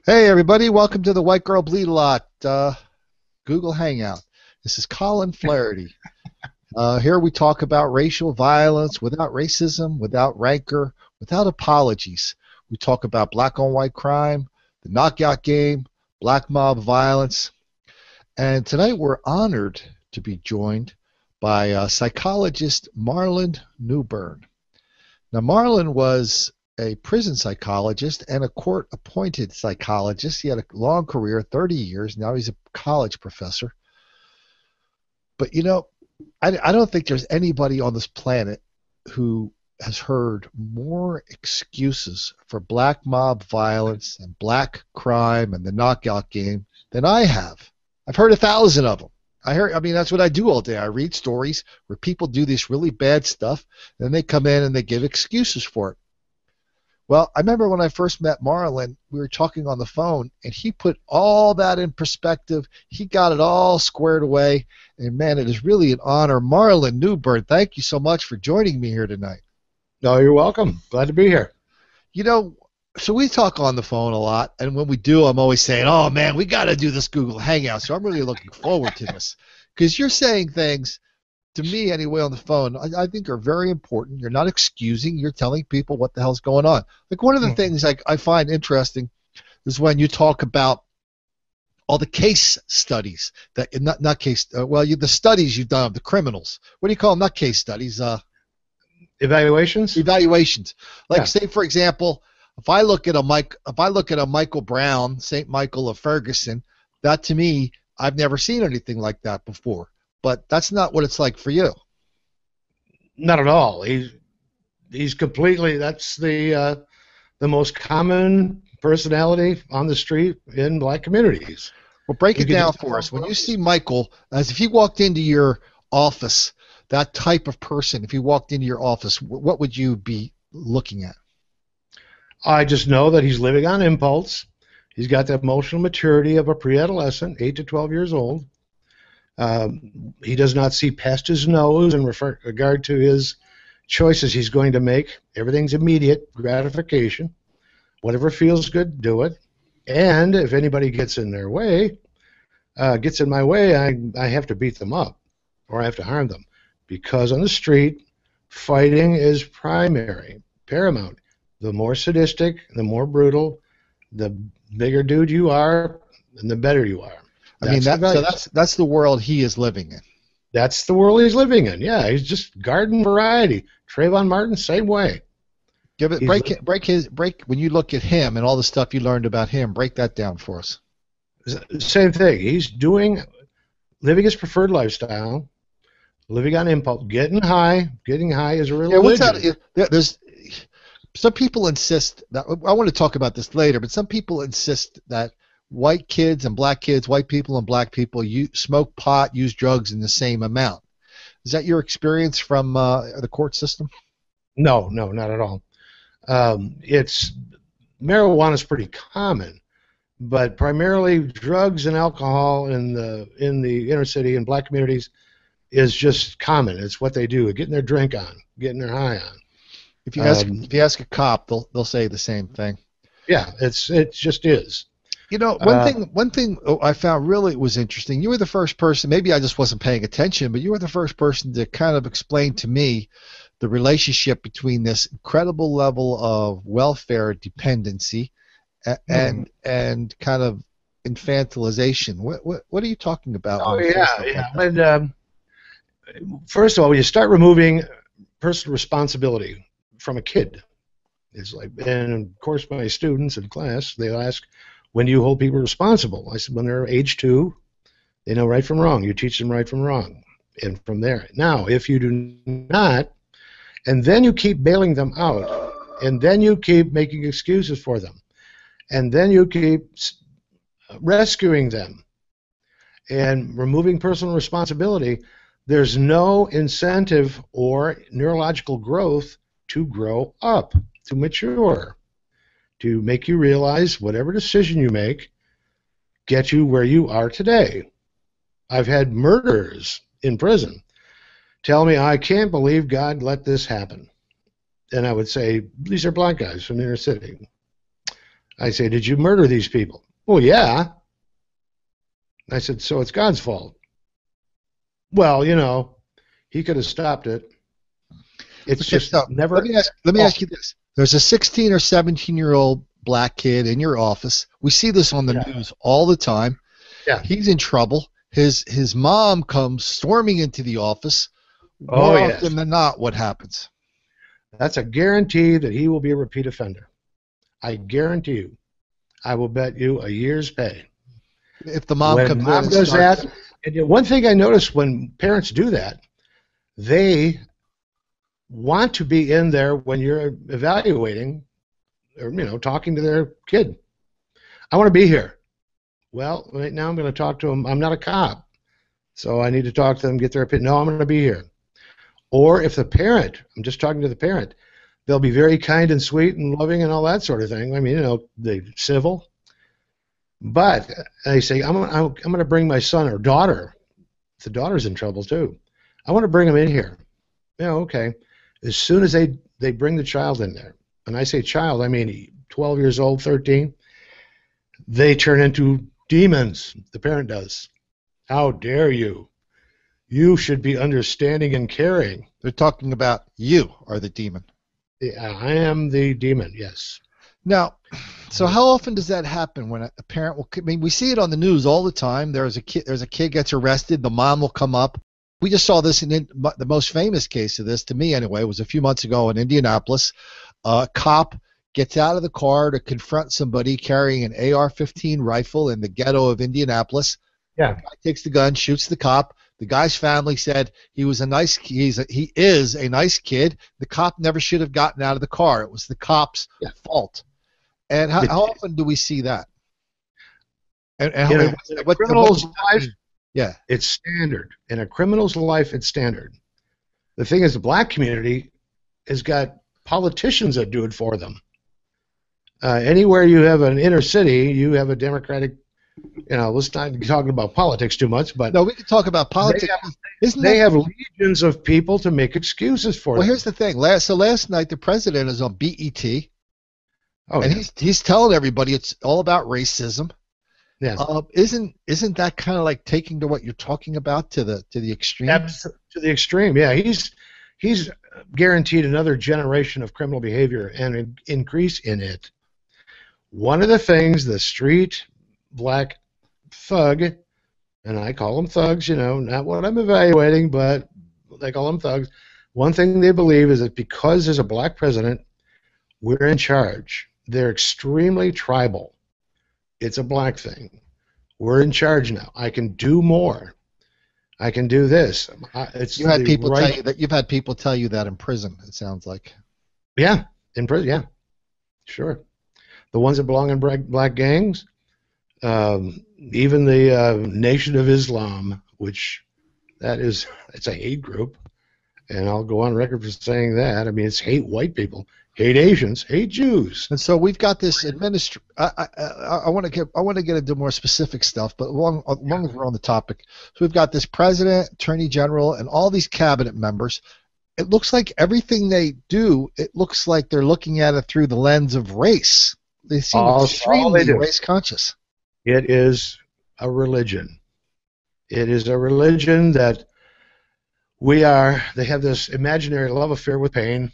Hey everybody, welcome to the White Girl Bleed a Lot Google Hangout. This is Colin Flaherty. Here we talk about racial violence without racism, without rancor, without apologies. We talk about black on white crime, the knockout game, black mob violence. And tonight we're honored to be joined by psychologist Marlin Newburn. Now Marlin was a prison psychologist and a court-appointed psychologist. He had a long career, 30 years. Now he's a college professor. But, I don't think there's anybody on this planet who has heard more excuses for black mob violence and black crime and the knockout game than I have. I've heard 1,000 of them. That's what I do all day. I read stories where people do this really bad stuff, and then they come in and they give excuses for it. Well, I remember when I first met Marlin, we were talking on the phone, and he put all that in perspective. He got it all squared away, and man, it is really an honor. Marlin Newburn, thank you so much for joining me here tonight. No, you're welcome. Glad to be here. So we talk on the phone a lot, and when we do, I'm always saying, oh, man, we got to do this Google Hangout, so I'm really looking forward to this, because you're saying things to me anyway on the phone, I think are very important. You're not excusing. You're telling people what the hell's going on. Like one of the things I find interesting is when you talk about all the case studies that the studies you've done of the criminals. What do you call them? Not case studies. Evaluations. Evaluations. Like say for example, if I look at a Michael Brown, St. Michael of Ferguson, that to me, I've never seen anything like that before. But that's not what it's like for you. Not at all. He's completely. That's the most common personality on the street in black communities. Well, break it down for us. When you see Michael, as if he walked into your office, that type of person, if he walked into your office, what would you be looking at? I just know that he's living on impulse. He's got the emotional maturity of a pre-adolescent, 8 to 12 years old. He does not see past his nose in regard to his choices he's going to make. Everything's immediate gratification. Whatever feels good, do it. And if anybody gets in my way, I have to beat them up or I have to harm them. Because on the street, fighting is paramount. The more sadistic, the more brutal, the bigger dude you are, and the better you are. That's the world he is living in. That's the world he's living in. Yeah, he's just garden variety. Trayvon Martin, same way. Break when you look at him and all the stuff you learned about him. Break that down for us. Same thing. He's living his preferred lifestyle, living on impulse, getting high. Getting high is a religion. There's some people insist that I want to talk about this later, but some people insist that white kids and black kids, white people and black people, smoke pot, use drugs in the same amount. Is that your experience from the court system? No, not at all. Marijuana is pretty common, but primarily drugs and alcohol in the inner city and black communities is just common. It's what they do, getting their drink on, getting their high on. If you ask a cop, they'll say the same thing. Yeah, it just is. One thing I found really was interesting. You were the first person, maybe I just wasn't paying attention, but you were the first person to kind of explain to me the relationship between this incredible level of welfare dependency and kind of infantilization. What are you talking about? Oh, yeah. And, first of all, when you start removing personal responsibility from a kid, it's like, and of course my students in class, they'll ask, when do you hold people responsible? I said, when they're age 2, they know right from wrong. You teach them right from wrong. And from there. Now, if you do not, and then you keep bailing them out, and then you keep making excuses for them, and then you keep rescuing them and removing personal responsibility, there's no incentive or neurological growth to grow up, to mature, to make you realize whatever decision you make get you where you are today. I've had murderers in prison tell me, I can't believe God let this happen. And I would say, these are black guys from the inner city. I say, did you murder these people? Well, yeah. I said, so it's God's fault. Well, he could have stopped it. It's Okay, just so never. let me ask you this. There's a 16 or 17-year-old black kid in your office. We see this on the news all the time. Yeah. He's in trouble. His mom comes storming into the office. More often than not, what happens? That's a guarantee that he will be a repeat offender. I guarantee you. I will bet you a year's pay. If the mom comes in and does starts, that, and one thing I notice when parents do that, they want to be in there when you're evaluating or talking to their kid. I want to be here. Well, right now I'm going to talk to them. I'm not a cop, so I need to talk to them, get their opinion. No, I'm going to be here. Or if the parent, I'm just talking to the parent, they'll be very kind and sweet and loving and all that sort of thing. I mean, they're civil. But they say, I'm going to bring my son or daughter. If the daughter's in trouble too, I want to bring him in here. Okay. As soon as they bring the child in there, and I say child, I mean 12 years old, 13, they turn into demons. The parent does. How dare you? You should be understanding and caring. they're talking about you are the demon. I am the demon, yes. Now, so how often does that happen when a parent will? I mean, we see it on the news all the time. There's a kid gets arrested. The mom will come up. We just saw this in the most famous case of this, to me anyway, was a few months ago in Indianapolis. A cop gets out of the car to confront somebody carrying an AR-15 rifle in the ghetto of Indianapolis. Yeah. The guy takes the gun, shoots the cop. The guy's family said he is a nice kid. The cop never should have gotten out of the car. It was the cop's fault. And how often do we see that? And in a criminal's life, yeah, it's standard. In a criminal's life, it's standard. The thing is, the black community has got politicians that do it for them. Anywhere you have an inner city, you have a Democratic. Let's not be talking about politics too much, but no, we can talk about politics. They have legions of people to make excuses for them. Well, here's the thing. Last night the president is on BET. Oh, and he's telling everybody it's all about racism. Yes. Isn't that kind of like taking to what you're talking about to the extreme? To the extreme, yeah. He's guaranteed another generation of criminal behavior and an increase in it. One of the things the street black thug, and I call them thugs, not what I'm evaluating, but they call them thugs. One thing they believe is that because there's a black president, we're in charge. They're extremely tribal. It's a black thing. We're in charge now. I can do more. I can do this. You've had people tell you that in prison. It sounds like. Yeah, in prison. Yeah, sure. The ones that belong in black gangs, even the Nation of Islam, which it's a hate group, and I'll go on record for saying that. I mean, it's hate white people. Hate Asians, hate Jews. And so we've got this I want to get into more specific stuff, but long as we're on the topic, so we've got this president, attorney general, and all these cabinet members. It looks like everything they do, it looks like they're looking at it through the lens of race. They seem extremely race conscious. It is a religion. It is a religion that they have this imaginary love affair with pain.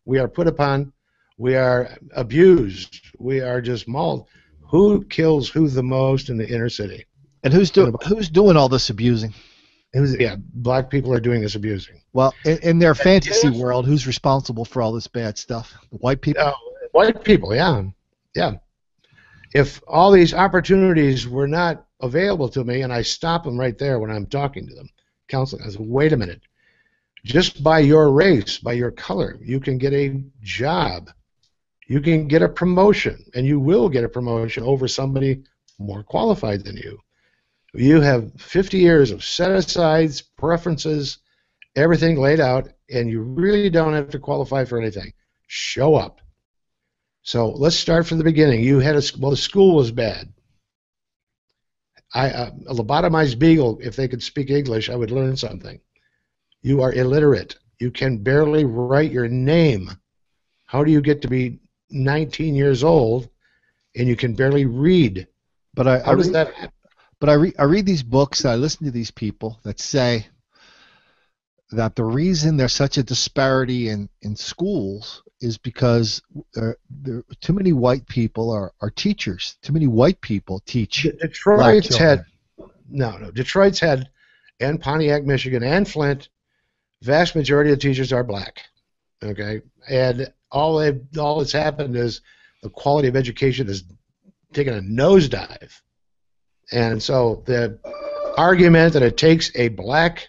We are put upon, we are abused, we are just mauled. Who kills who the most in the inner city? And who's doing all this abusing? Black people are doing this abusing. Well, in their fantasy world, who's responsible for all this bad stuff? The white people? White people, yeah. If all these opportunities were not available to me, and I stop them right there when I'm talking to them, counseling, I say, wait a minute. Just by your race, by your color, you can get a job. You can get a promotion, and you will get a promotion over somebody more qualified than you. You have 50 years of set-asides, preferences, everything laid out, and you really don't have to qualify for anything. Show up. So let's start from the beginning. The school was bad. A lobotomized beagle, if they could speak English, I would learn something. You are illiterate. You can barely write your name. How do you get to be 19 years old and you can barely read. But I How does read, that happen? but I read these books. I listen to these people that say that the reason there's such a disparity in schools is because too many white people are teachers. Too many white people teach black Detroit's children. had no. Detroit's had, and Pontiac, Michigan, and Flint. Vast majority of teachers are black. Okay, and all that's happened is the quality of education has taken a nosedive, and so the argument that it takes a black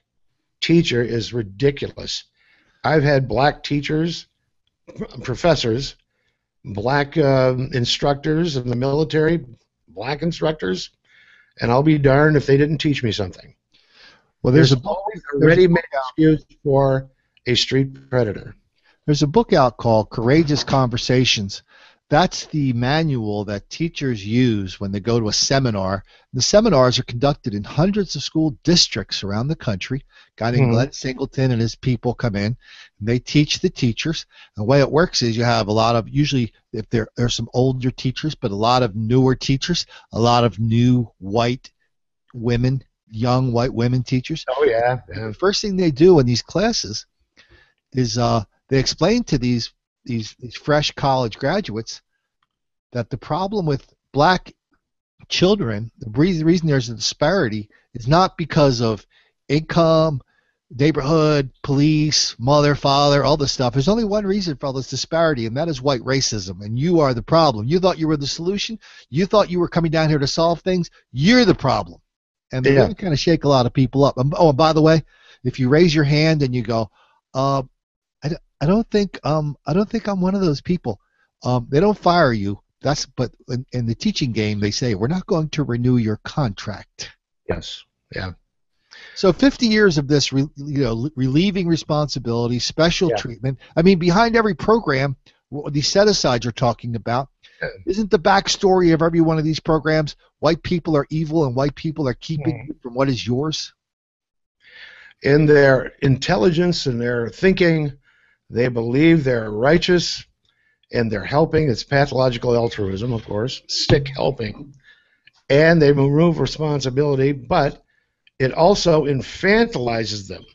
teacher is ridiculous. I've had black teachers, professors, black instructors in the military, black instructors, and I'll be darned if they didn't teach me something. Well, There's always a ready-made excuse for a street predator. There's a book out called Courageous Conversations. That's the manual that teachers use when they go to a seminar. The seminars are conducted in hundreds of school districts around the country. A guy named Glenn Singleton and his people come in, and they teach the teachers. The way it works is you have a lot of, usually if there's some older teachers, but a lot of newer teachers, a lot of new white women, young white women teachers. Oh, yeah. The first thing they do in these classes is they explain to these fresh college graduates that the problem with black children, the reason there's a disparity, is not because of income, neighborhood, police, mother, father, all this stuff. There's only one reason for all this disparity, and that is white racism, and you are the problem. You thought you were the solution. You thought you were coming down here to solve things. You're the problem. And they really kind of shake a lot of people up. Oh, and by the way, if you raise your hand and you go, I don't think I'm one of those people. They don't fire you. But in the teaching game, they say we're not going to renew your contract. Yes. Yeah. So 50 years of this, relieving responsibility, special treatment. I mean, behind every program, what these set-asides are talking about, isn't the backstory of every one of these programs white people are evil and white people are keeping you from what is yours? In their intelligence and their thinking, they believe they're righteous and they're helping. It's pathological altruism, of course, stick helping. And they remove responsibility, but it also infantilizes them.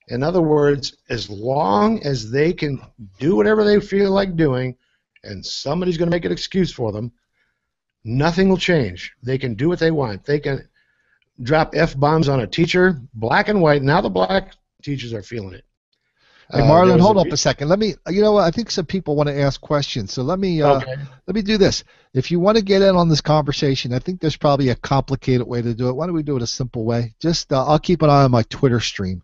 In other words, as long as they can do whatever they feel like doing and somebody's going to make an excuse for them, nothing will change. They can do what they want. They can drop F-bombs on a teacher, black and white. Now the black teachers are feeling it. Hey, Marlin, hold up a second. Let me, I think some people want to ask questions, so let me do this. If you want to get in on this conversation, I think there's probably a complicated way to do it. Why don't we do it a simple way? Just, I'll keep an eye on my Twitter stream.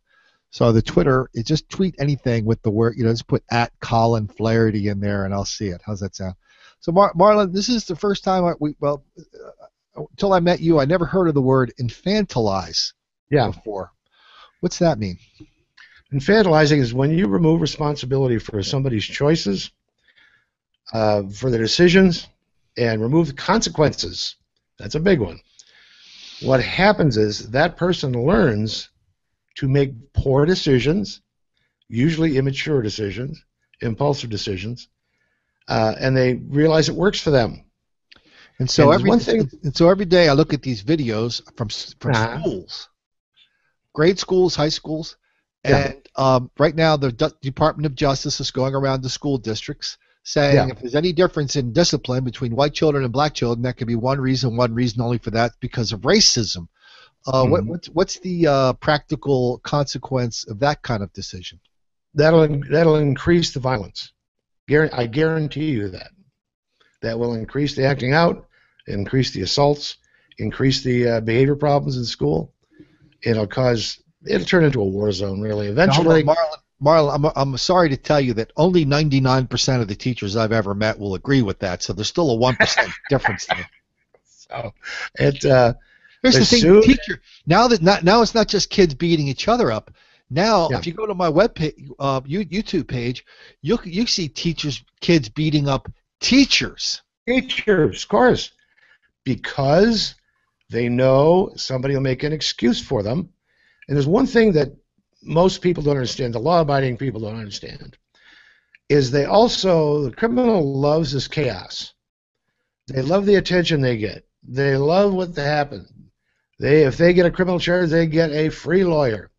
So the Twitter, just tweet anything with the word, just put @Colin Flaherty in there, and I'll see it. How's that sound? So Marlin, this is the first time until I met you, I never heard of the word infantilize before. What's that mean? Infantilizing is when you remove responsibility for somebody's choices, for their decisions, and remove the consequences. That's a big one. What happens is that person learns to make poor decisions, usually immature decisions, impulsive decisions, and they realize it works for them. And so every day I look at these videos from schools, grade schools, high schools, and right now the Department of Justice is going around to school districts saying if there's any difference in discipline between white children and black children, that could be one reason only for that, because of racism. What's the practical consequence of that kind of decision? That'll increase the violence. I guarantee you that. That will increase the acting out, increase the assaults, increase the behavior problems in school. It'll turn into a war zone, really. Eventually, Marlon, I'm sorry to tell you that only 99% of the teachers I've ever met will agree with that. So there's still a 1% difference there. So here's the thing, teacher. Now it's not just kids beating each other up. Now, if you go to my YouTube page, you see kids beating up teachers. Teachers, of course, because they know somebody will make an excuse for them. And there's one thing that most people don't understand, the law-abiding people don't understand. is the criminal loves this chaos. They love the attention they get. They love what happens. If they get a criminal charge, they get a free lawyer.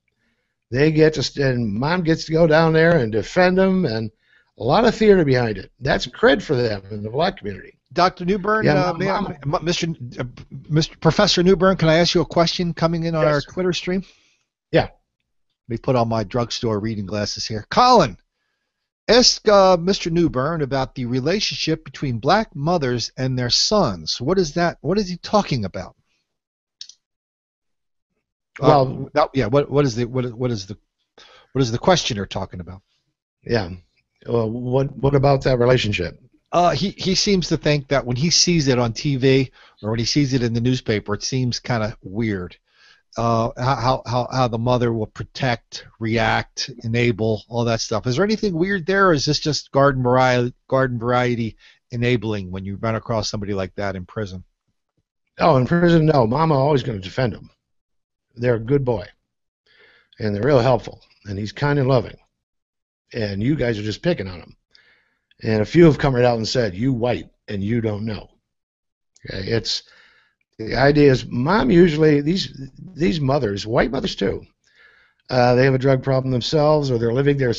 They get to, and mom gets to go down there and defend them, and a lot of theater behind it. That's cred for them in the black community. Dr. Newburn, Mr. Professor Newburn, can I ask you a question coming in on our Twitter stream? Yeah. Let me put on my drugstore reading glasses here. Colin, ask Mr. Newburn about the relationship between black mothers and their sons. What is that? What is he talking about? Well, what is the questioner talking about? Yeah. Well, what about that relationship? He seems to think that when he sees it on TV or when he sees it in the newspaper, it seems kind of weird. How the mother will protect, react, enable, all that stuff. Is there anything weird there, or is this just garden variety enabling when you run across somebody like that in prison? Oh, in prison, no. Mama always going to defend him. They're a good boy, and they're real helpful, and he's kind and loving, and you guys are just picking on him. And a few have come right out and said, "You white, and you don't know." Okay, the idea is, mom usually these mothers, white mothers too, they have a drug problem themselves, or they're living their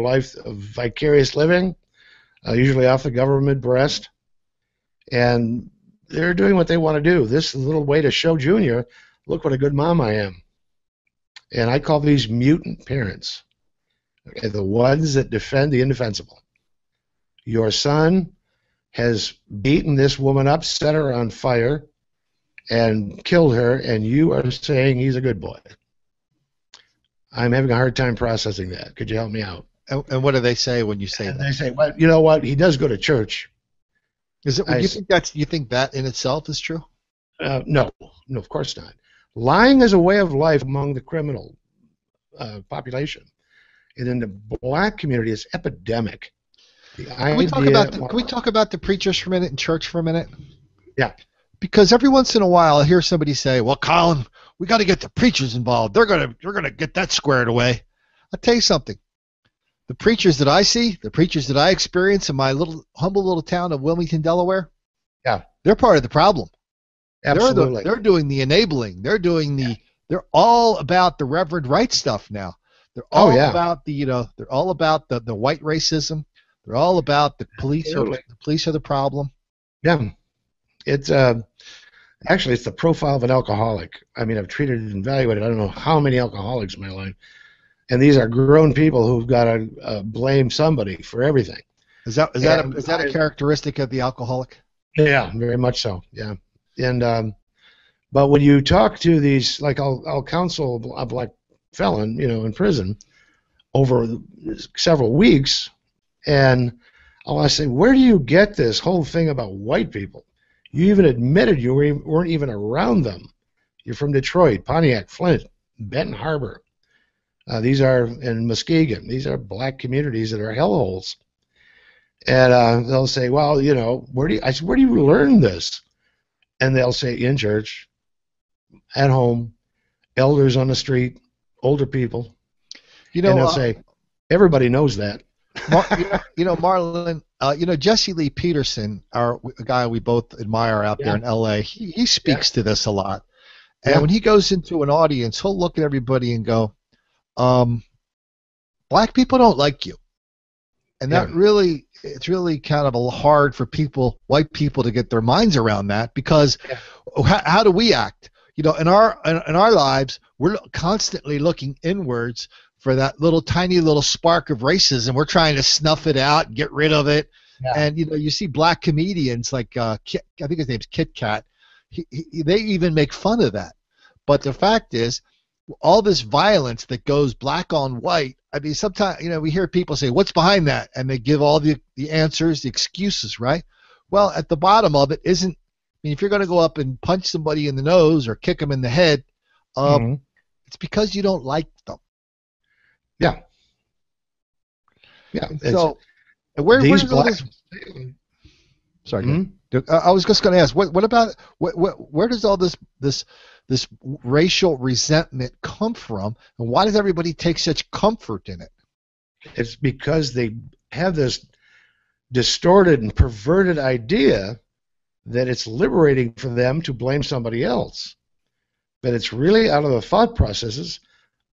life of vicarious living, usually off the government breast, and they're doing what they want to do. This is a little way to show Junior, look what a good mom I am. And I call these mutant parents, okay, the ones that defend the indefensible. Your son has beaten this woman up, set her on fire, and killed her, and you are saying he's a good boy. I'm having a hard time processing that. Could you help me out? And what do they say when you say that? They say, well, you know what? He does go to church. Is it? You think that in itself is true? No, of course not. Lying is a way of life among the criminal population, and in the black community, it's epidemic. Can we talk about the preachers for a minute and church for a minute? Yeah. Because every once in a while, I hear somebody say, "Well, Colin, we got to get the preachers involved. They're gonna get that squared away." I'll tell you something. The preachers that I see, the preachers that I experience in my humble little town of Wilmington, Delaware, yeah, they're part of the problem. Absolutely. They're doing the enabling. They're doing They're all about the Reverend Right stuff now. They're all about They're all about the white racism. They're all about the police. The police are the problem. Yeah, it's actually it's the profile of an alcoholic. I mean, I've treated and evaluated I don't know how many alcoholics in my life, and these are grown people who've got to blame somebody for everything. Is that a characteristic of the alcoholic? Yeah, very much so. Yeah. And but when you talk to these, like I'll counsel a black felon, in prison over several weeks, and I'll say, where do you get this whole thing about white people? You even admitted you weren't even around them. You're from Detroit, Pontiac, Flint, Benton Harbor. These are in Muskegon. These are black communities that are hellholes. And they'll say, well, where do you learn this? And they'll say, in church, at home, elders on the street, older people. And they'll say, everybody knows that. Marlin, Jesse Lee Peterson, a guy we both admire out there in L.A., he speaks to this a lot. And when he goes into an audience, he'll look at everybody and go, black people don't like you. And that it's really kind of hard for white people to get their minds around that, because how do we act? In our lives, we're constantly looking inwards for that tiny little spark of racism. We're trying to snuff it out, get rid of it. Yeah. And you see black comedians like I think his name's Kit Kat. They even make fun of that. But the fact is, all this violence that goes black on white. I mean, sometimes we hear people say, "What's behind that?" and they give all the answers, the excuses, right? Well, at the bottom of it isn't. I mean, if you're going to go up and punch somebody in the nose or kick them in the head, it's because you don't like them. Yeah. Yeah. So, where does all this? Sorry, I was just going to ask, what about where does all this racial resentment come from, and why does everybody take such comfort in it? It's because they have this distorted and perverted idea that it's liberating for them to blame somebody else. But it's really out of the thought processes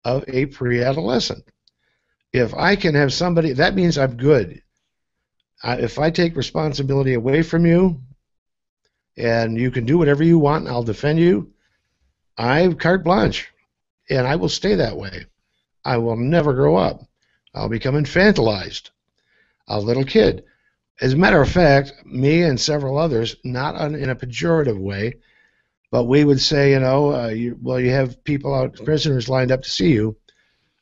of a pre-adolescent. If I can have somebody, that means I'm good. If I take responsibility away from you and you can do whatever you want and I'll defend you, I have carte blanche, and I will stay that way. I will never grow up. I'll become infantilized, a little kid. As a matter of fact, me and several others, not in a pejorative way, but we would say, you have people out, prisoners lined up to see you.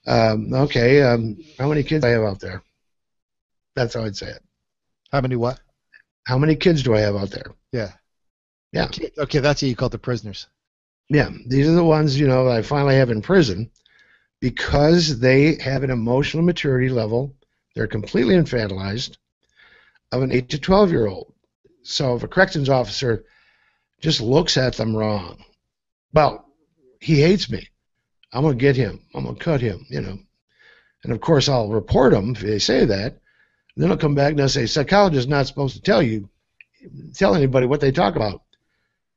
How many kids do I have out there? That's how I'd say it. How many what? How many kids do I have out there? Yeah. Yeah. Okay, that's what you call the prisoners. Yeah, these are the ones, that I finally have in prison because they have an emotional maturity level. They're completely infantilized of an 8 to 12-year-old. So if a corrections officer just looks at them wrong, well, he hates me. I'm going to get him. I'm going to cut him, And, of course, I'll report them if they say that. Then I'll come back and I'll say, psychologists not supposed to tell anybody what they talk about.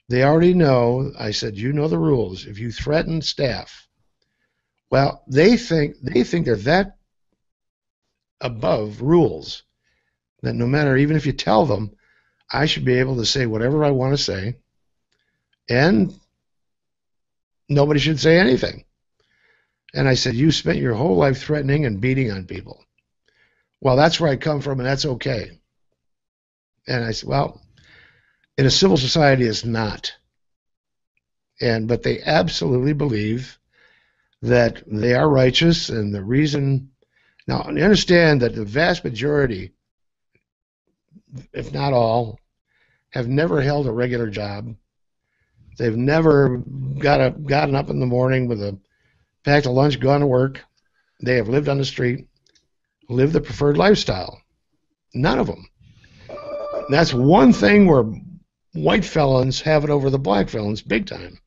They already know. I said, you know the rules. If you threaten staff, well, they think they're that above rules that no matter, even if you tell them, I should be able to say whatever I want to say, and nobody should say anything. And I said, you spent your whole life threatening and beating on people. Well, that's where I come from, and that's okay. And I said, well, in a civil society, it's not. But they absolutely believe that they are righteous, and the reason. Now, you understand that the vast majority, if not all, have never held a regular job. They've never gotten up in the morning with packed a lunch, gone to work. They have lived on the street, lived the preferred lifestyle. None of them. And that's one thing where white felons have it over the black felons big time.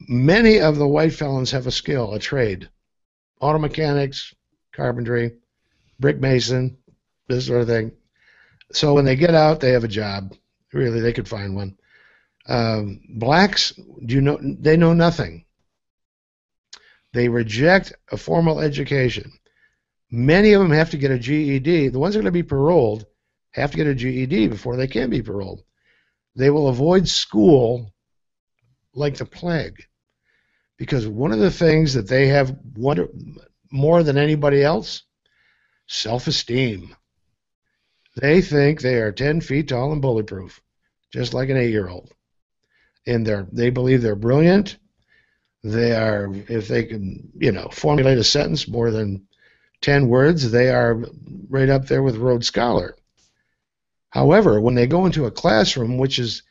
Many of the white felons have a skill, a trade. Auto mechanics, carpentry, brick mason, this sort of thing. So when they get out, they have a job. Really, they could find one. Blacks, they know nothing. They reject a formal education. Many of them have to get a GED. The ones that are going to be paroled have to get a GED before they can be paroled. They will avoid school like the plague, because one of the things that they have more than anybody else, self-esteem. They think they are 10 feet tall and bulletproof, just like an 8-year-old. And they believe they're brilliant. They are, if they can, formulate a sentence more than 10 words, they are right up there with Rhodes Scholar. However, when they go into a classroom, which is,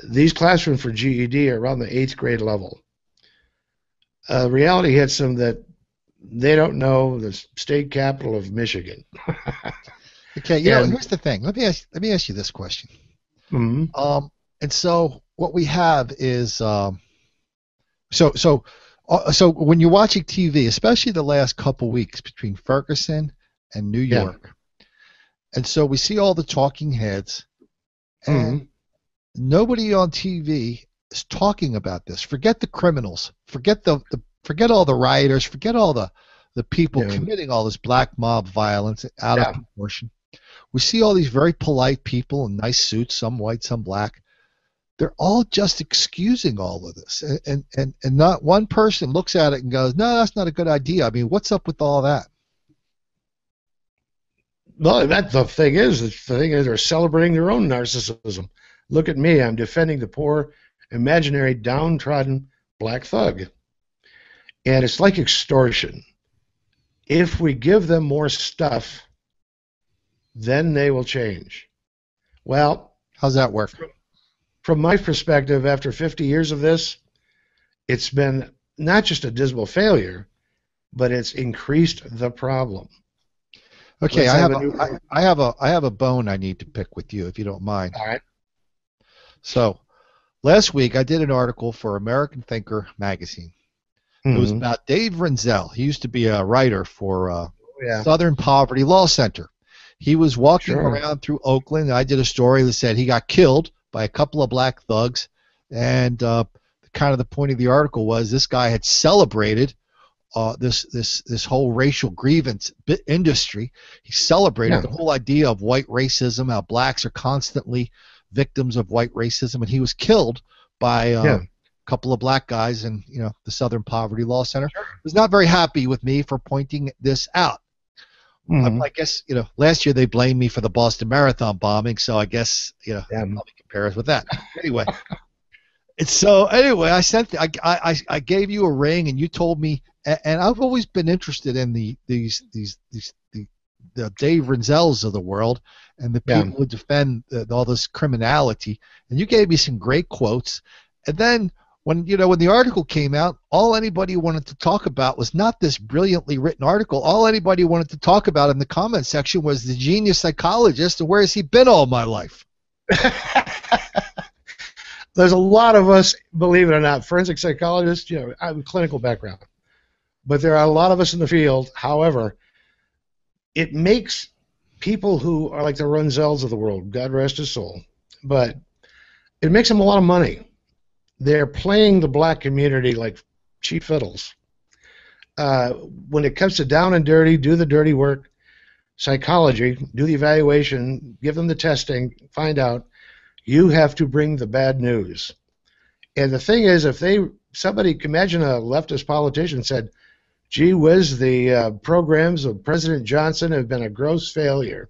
these classrooms for GED are around the 8th grade level, reality hits them that they don't know the state capital of Michigan. Okay, here's the thing. Let me ask you this question. Mm-hmm. And so what we have is so when you're watching TV, especially the last couple weeks between Ferguson and New York, and so we see all the talking heads, and nobody on TV is talking about this. Forget the criminals. Forget forget all the rioters. Forget all the people committing all this black mob violence out of proportion. We see all these very polite people in nice suits, some white, some black. They're all just excusing all of this, and not one person looks at it and goes, "No, that's not a good idea." I mean, what's up with all that? Well, the thing is they're celebrating their own narcissism. Look at me, I'm defending the poor, imaginary, downtrodden black thug. And it's like extortion. If we give them more stuff, then they will change. Well, how's that work? From my perspective, after 50 years of this, it's been not just a dismal failure, but it's increased the problem. Okay, I have a bone I need to pick with you, if you don't mind. All right. So, last week I did an article for American Thinker magazine. It was about Dave Renzel. He used to be a writer for Southern Poverty Law Center. He was walking Sure. around through Oakland. I did a story that said he got killed by a couple of black thugs, and kind of the point of the article was this guy had celebrated this whole racial grievance industry. He celebrated Yeah. the whole idea of white racism, how blacks are constantly victims of white racism, and he was killed by Yeah. a couple of black guys in the Southern Poverty Law Center. He was not very happy with me for pointing this out. Mhm. I guess last year they blamed me for the Boston Marathon bombing, so I guess Yeah. probably compare us with that. Anyway, I gave you a ring, and you told me, and I've always been interested in the Dave Renzels of the world and the Yeah. people who defend all this criminality, and you gave me some great quotes, and then when the article came out, all anybody wanted to talk about was not this brilliantly written article. All anybody wanted to talk about in the comment section was the genius psychologist, and where has he been all my life? There's a lot of us, believe it or not, forensic psychologists. I have a clinical background, but there are a lot of us in the field. However, it makes people who are like the Runzells of the world, God rest his soul, but it makes them a lot of money. They're playing the black community like cheap fiddles. When it comes to down and dirty, do the dirty work, psychology, do the evaluation, give them the testing, find out, you have to bring the bad news. And the thing is, if somebody, imagine a leftist politician said, gee whiz, the programs of President Johnson have been a gross failure.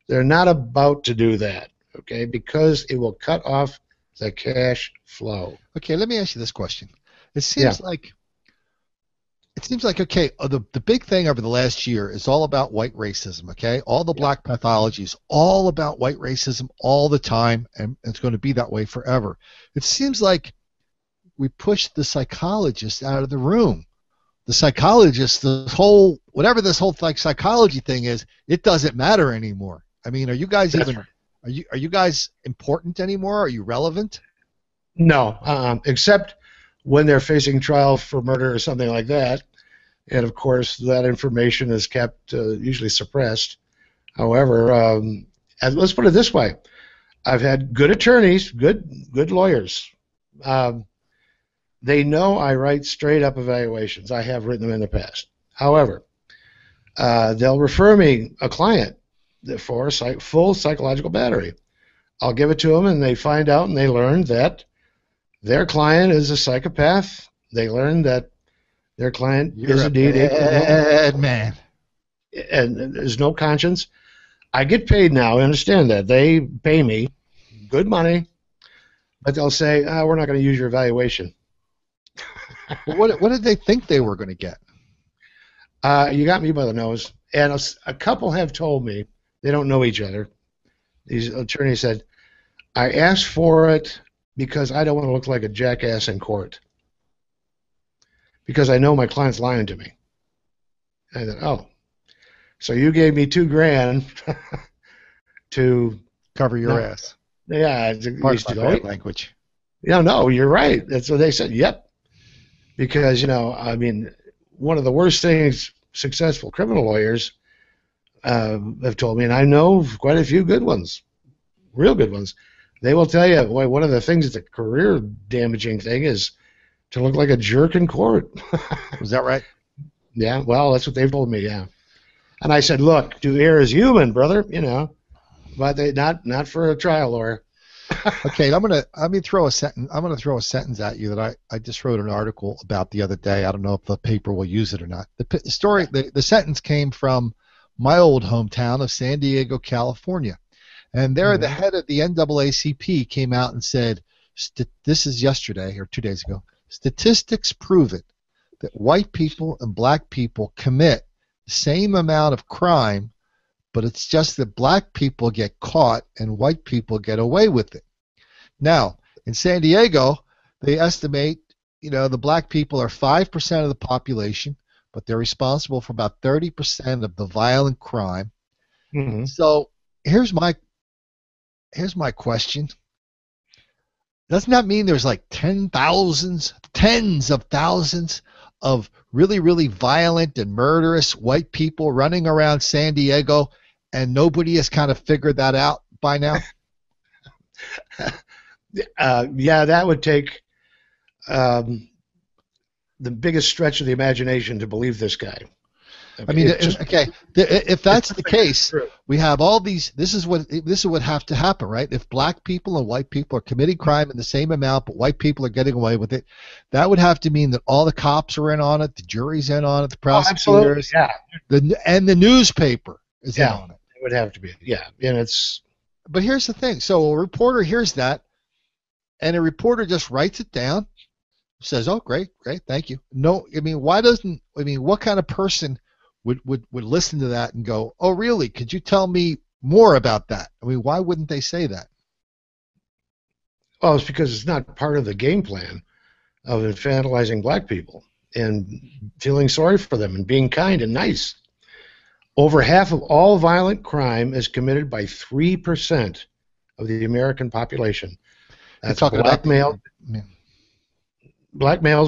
They're not about to do that, okay, because it will cut off the cash flow. Okay, let me ask you this question. It seems like okay, the big thing over the last year is all about white racism, okay? All the black pathology is all about white racism all the time, and it's going to be that way forever. It seems like we pushed the psychologist out of the room. The psychologist, whatever this whole psychology thing is, it doesn't matter anymore. I mean, are you guys Are you guys important anymore? Are you relevant? No, except when they're facing trial for murder or something like that. And of course, that information is kept usually suppressed. However, and let's put it this way: I've had good attorneys, good lawyers. They know I write straight up evaluations. I have written them in the past. However, they'll refer me a client for a full psychological battery. I'll give it to them, and they find out and they learn that their client is a psychopath. They learn that their client is indeed a bad man, and there's no conscience. I get paid now. I understand that. They pay me good money, but they'll say, we're not going to use your evaluation. What did they think they were going to get? You got me by the nose. And a couple have told me, they don't know each other. These attorneys said, I asked for it because I don't want to look like a jackass in court. Because I know my client's lying to me. And I thought, oh, so you gave me $2,000 to cover your ass. Yeah, bad language. Yeah, no, you're right. That's what they said. Yep. Because, I mean, one of the worst things successful criminal lawyers have told me, and I know quite a few good ones, real good ones, they will tell you, boy, one of the things that's a career-damaging thing is to look like a jerk in court. Was that right? Yeah, well, that's what they've told me, yeah. And I said, look, to err is human, brother, but not for a trial lawyer. Okay, let me throw a sentence. I'm going to throw a sentence at you that I just wrote an article about the other day. I don't know if the paper will use it or not. The story, the sentence came from my old hometown of San Diego, California, and there the head of the NAACP came out and said, "This is yesterday or 2 days ago. Statistics prove it that white people and black people commit the same amount of crime." But it's just that black people get caught and white people get away with it. Now, in San Diego, they estimate, the black people are 5% of the population, but they're responsible for about 30% of the violent crime. Mm-hmm. So here's my question. Doesn't that mean there's like tens of thousands of really, really violent and murderous white people running around San Diego, and nobody has kind of figured that out by now? Yeah, that would take the biggest stretch of the imagination to believe this guy. I mean, It just okay, if that's the case, we have all these. This is what have to happen, right? If black people and white people are committing crime in the same amount, but white people are getting away with it, that would have to mean that all the cops are in on it, the jury's in on it, the prosecutors, and the newspaper is in on it. It would have to be, yeah, and it's. But here's the thing: so a reporter hears that, and a reporter just writes it down, says, "Oh, great, thank you." No, I mean, what kind of person would listen to that and go, "Oh, really? Could you tell me more about that?" I mean, why wouldn't they say that? Well, it's because it's not part of the game plan of infantilizing black people and feeling sorry for them and being kind and nice. Over half of all violent crime is committed by 3% of the American population. That's black males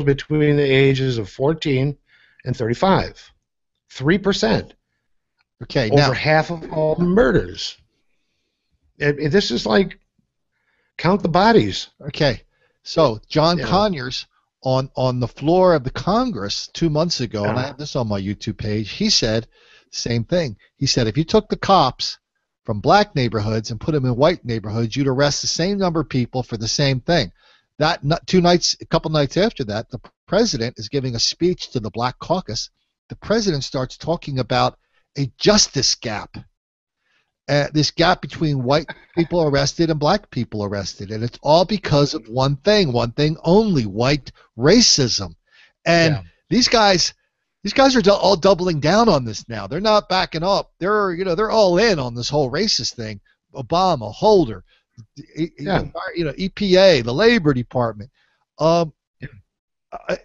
between the ages of 14 and 35. 3%. Okay, over half of all murders. This is like count the bodies. Okay, so John Conyers on the floor of the Congress 2 months ago, and I have this on my YouTube page. He said the same thing. He said if you took the cops from black neighborhoods and put them in white neighborhoods, you'd arrest the same number of people for the same thing. A couple nights after that, the president is giving a speech to the Black Caucus. The president starts talking about a justice gap, this gap between white people arrested and black people arrested, and it's all because of one thing only: white racism. And these guys are all doubling down on this now. They're not backing up. They're all in on this whole racist thing. Obama, Holder, EPA, the Labor Department.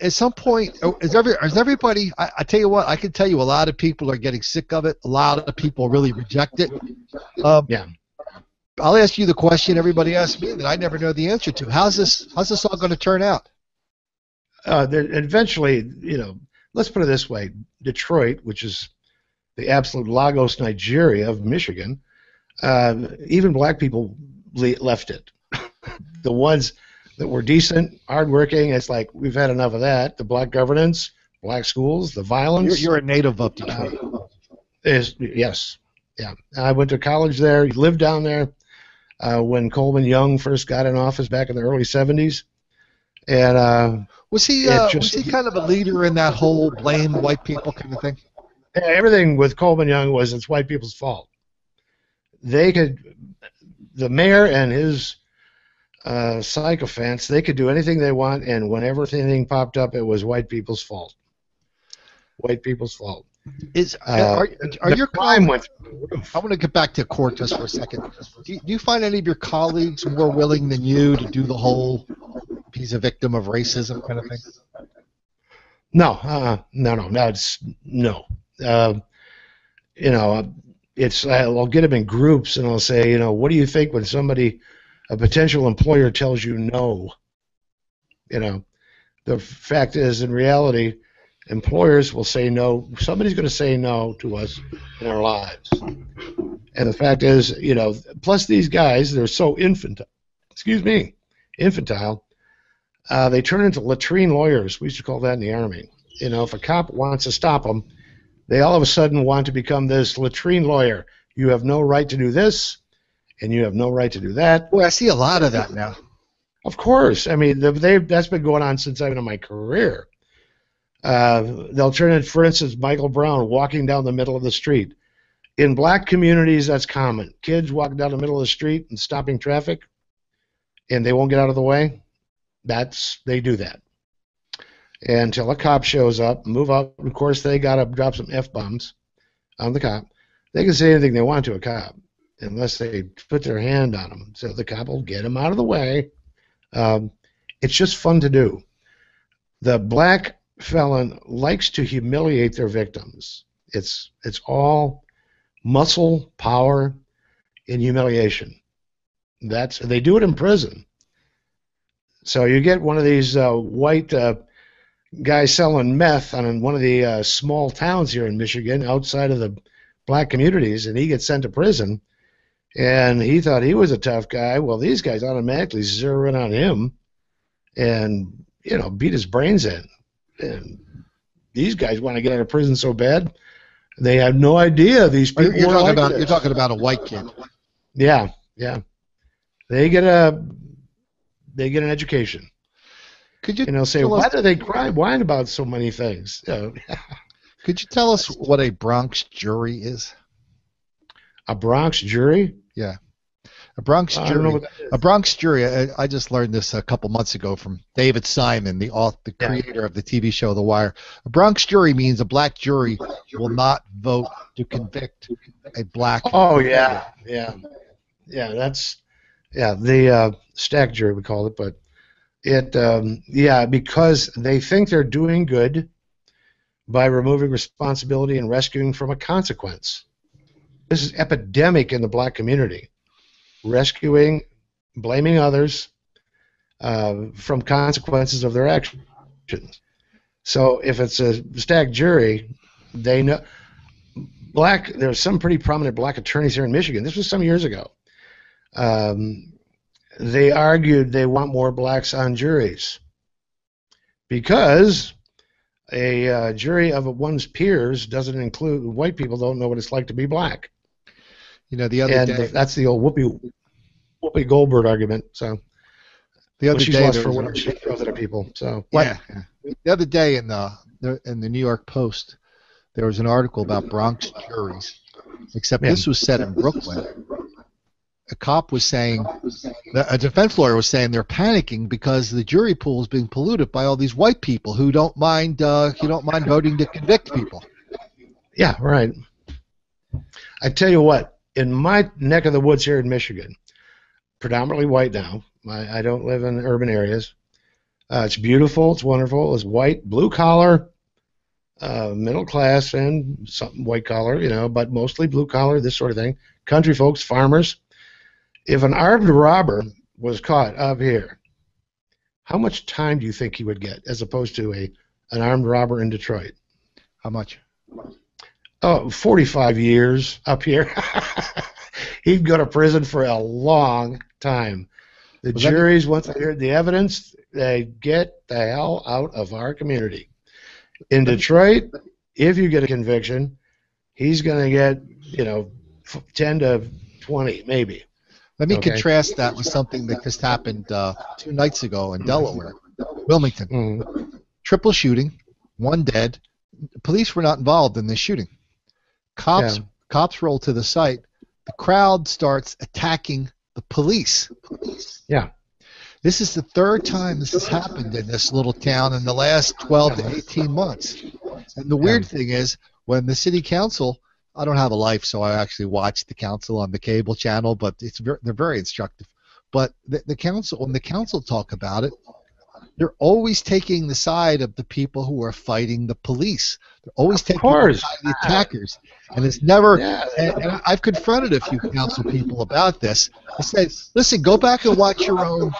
At some point, is everybody? I tell you what, I can tell you a lot of people are getting sick of it. A lot of people really reject it. I'll ask you the question everybody asks me that I never know the answer to. How's this all going to turn out? Eventually, let's put it this way: Detroit, which is the absolute Lagos, Nigeria of Michigan, even black people left it. The ones that were decent, hardworking, it's like we've had enough of that. The black governance, black schools, the violence. You're a native of Detroit. Yes. I went to college there. Lived down there when Coleman Young first got in office back in the early 70s. And was he kind of a leader in that whole blame white people kind of thing? Everything with Coleman Young was it's white people's fault. The mayor and his sycophants, they could do anything they want, and whenever anything popped up, it was white people's fault. White people's fault. Are your crime went through the roof? I want to get back to court just for a second. Do you find any of your colleagues more willing than you to do the whole he's a victim of racism kind of thing? No. I'll get them in groups and I'll say, what do you think when a potential employer tells you no? The fact is, in reality, employers will say no. Somebody's going to say no to us in our lives. And the fact is, plus these guys, they're so infantile. They turn into latrine lawyers. We used to call that in the Army. If a cop wants to stop them, they all of a sudden want to become this latrine lawyer. You have no right to do this, and you have no right to do that. Boy, I see a lot of that now. Of course. I mean, that's been going on since I've been in my career. They'll turn in, for instance, Michael Brown walking down the middle of the street. In black communities, that's common. Kids walking down the middle of the street and stopping traffic, and they won't get out of the way. They do that. Until a cop shows up, move up. Of course, they got to drop some F-bombs on the cop. They can say anything they want to a cop unless they put their hand on them. So the cop will get them out of the way. It's just fun to do. The black felon likes to humiliate their victims. It's all muscle, power, and humiliation. They do it in prison. So you get one of these white guys selling meth on one of the small towns here in Michigan, outside of the black communities, and he gets sent to prison. And he thought he was a tough guy. Well, these guys automatically zero in on him and, beat his brains in. And these guys want to get out of prison so bad, they have no idea these people You're talking about a white kid. Yeah, yeah. They get an education. Could you say, why do they whine about so many things? Could you tell us what a Bronx jury is? A Bronx jury? Yeah. A Bronx jury. I don't know what that is. A Bronx jury, I just learned this a couple months ago from David Simon, the creator of the TV show The Wire. A Bronx jury means a black jury will not vote to convict a black. Oh, yeah. Yeah. Yeah, the stack jury, we call it, but because they think they're doing good by removing responsibility and rescuing from a consequence. This is epidemic in the black community. Rescuing, blaming others from consequences of their actions. So if it's a stacked jury, they know. There's some pretty prominent black attorneys here in Michigan. This was some years ago. They argued they want more blacks on juries because a jury of one's peers doesn't include white people. Don't know what it's like to be black. The other day, that's the old Whoopi Goldberg argument. So the other she's day, lost for whatever she throws at people. So yeah. The other day in the New York Post, there was an article about Bronx juries, except this was set in Brooklyn. A cop was saying, a defense lawyer was saying they're panicking because the jury pool is being polluted by all these white people who don't mind voting to convict people. Yeah, right. I tell you what, in my neck of the woods here in Michigan, predominantly white now. I don't live in urban areas. It's beautiful. It's wonderful. It's white, blue collar, middle class, and some white collar, but mostly blue collar, this sort of thing. Country folks, farmers. If an armed robber was caught up here, how much time do you think he would get as opposed to an armed robber in Detroit? How much? Oh, 45 years up here. He'd go to prison for a long time. The juries, once they hear the evidence, they get the hell out of our community. In Detroit, if you get a conviction, he's going to get, 10 to 20, maybe. Let me contrast that with something that just happened 2 nights ago in Delaware, Wilmington. Mm-hmm. Triple shooting, 1 dead. Police were not involved in this shooting. Cops roll to the site. The crowd starts attacking the police. Yeah. This is the 3rd time this has happened in this little town in the last 12 to 18 months. And the weird thing is, when the city council, I don't have a life, so I actually watch the council on the cable channel, but they're very instructive. But the council, when the council talk about it, they're always taking the side of the people who are fighting the police. They're always taking the side of the attackers. And it's never, and I've confronted a few council people about this. I said, listen, go back and watch your own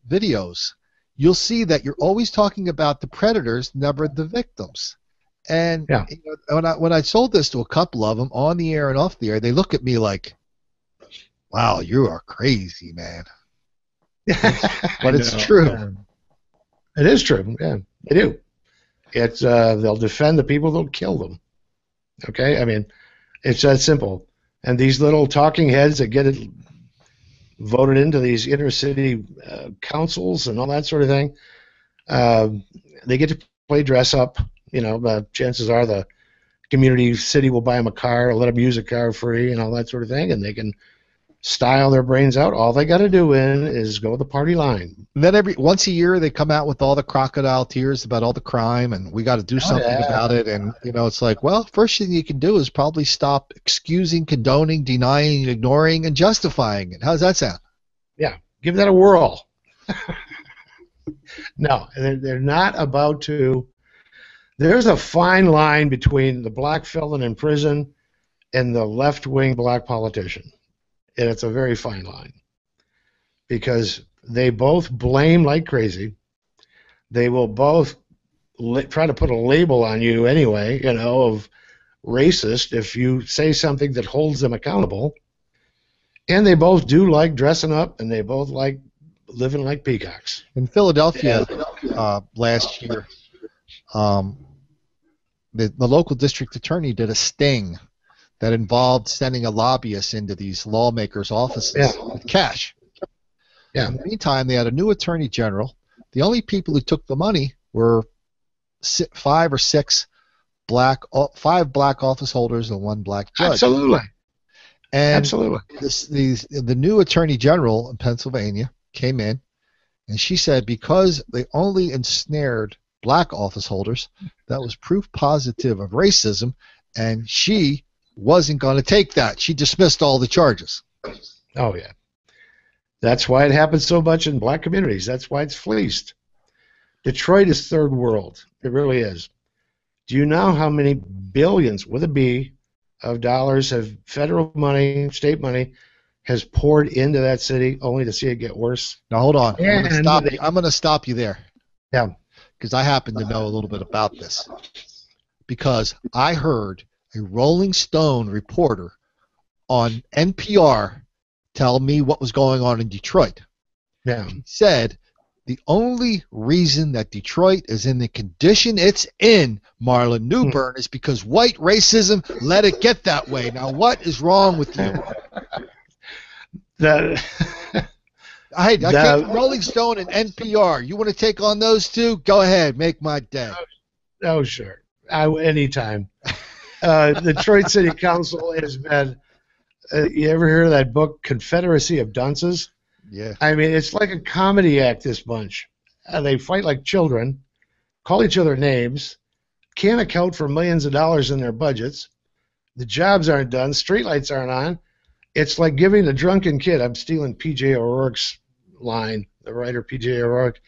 videos. You'll see that you're always talking about the predators, never the victims. And when I told this to a couple of them on the air and off the air, they look at me like, wow, you are crazy, man. But it's true. It is true. Yeah, they do. It's they'll defend the people that'll kill them. Okay, I mean, it's that simple. And these little talking heads that get it voted into these inner city councils and all that sort of thing, they get to play dress up. Chances are the community city will buy them a car, or let them use a car free, and all that sort of thing, and they can style their brains out. All they got to do is go the party line. And then once a year they come out with all the crocodile tears about all the crime, and we got to do something about it. And it's like, well, first thing you can do is probably stop excusing, condoning, denying, ignoring, and justifying it. How does that sound? Yeah, give that a whirl. No, they're not about to. There's a fine line between the black felon in prison and the left-wing black politician. And it's a very fine line because they both blame like crazy. They will both try to put a label on you anyway, of racist if you say something that holds them accountable. And they both do like dressing up, and they both like living like peacocks. In Philadelphia last year, the local district attorney did a sting that involved sending a lobbyist into these lawmakers' offices with cash. Yeah. In the meantime, they had a new attorney general. The only people who took the money were 5 or 6 5 black office holders and 1 black judge. Absolutely. And Absolutely. The new attorney general in Pennsylvania came in, and she said because they only ensnared black office holders, that was proof positive of racism, and she wasn't going to take that. She dismissed all the charges. Oh, yeah. That's why it happens so much in black communities. That's why it's fleeced. Detroit is third world. It really is. Do you know how many billions, with a B, of dollars of federal money, state money, has poured into that city only to see it get worse? Now, hold on. I'm going to stop you there. Yeah. Because I happen to know a little bit about this. Because I heard a Rolling Stone reporter on NPR tell me what was going on in Detroit. Yeah. He said the only reason that Detroit is in the condition it's in, Marlin Newburn, is because white racism let it get that way. Now, what is wrong with you? I came from Rolling Stone and NPR. You want to take on those two? Go ahead. Make my day. Oh, sure. Anytime. The Detroit City Council has been, you ever hear of that book, Confederacy of Dunces? Yeah. I mean, it's like a comedy act, this bunch. They fight like children, call each other names, can't account for millions of dollars in their budgets. The jobs aren't done. Streetlights aren't on. It's like giving a drunken kid, I'm stealing P.J. O'Rourke's line, the writer P.J. O'Rourke,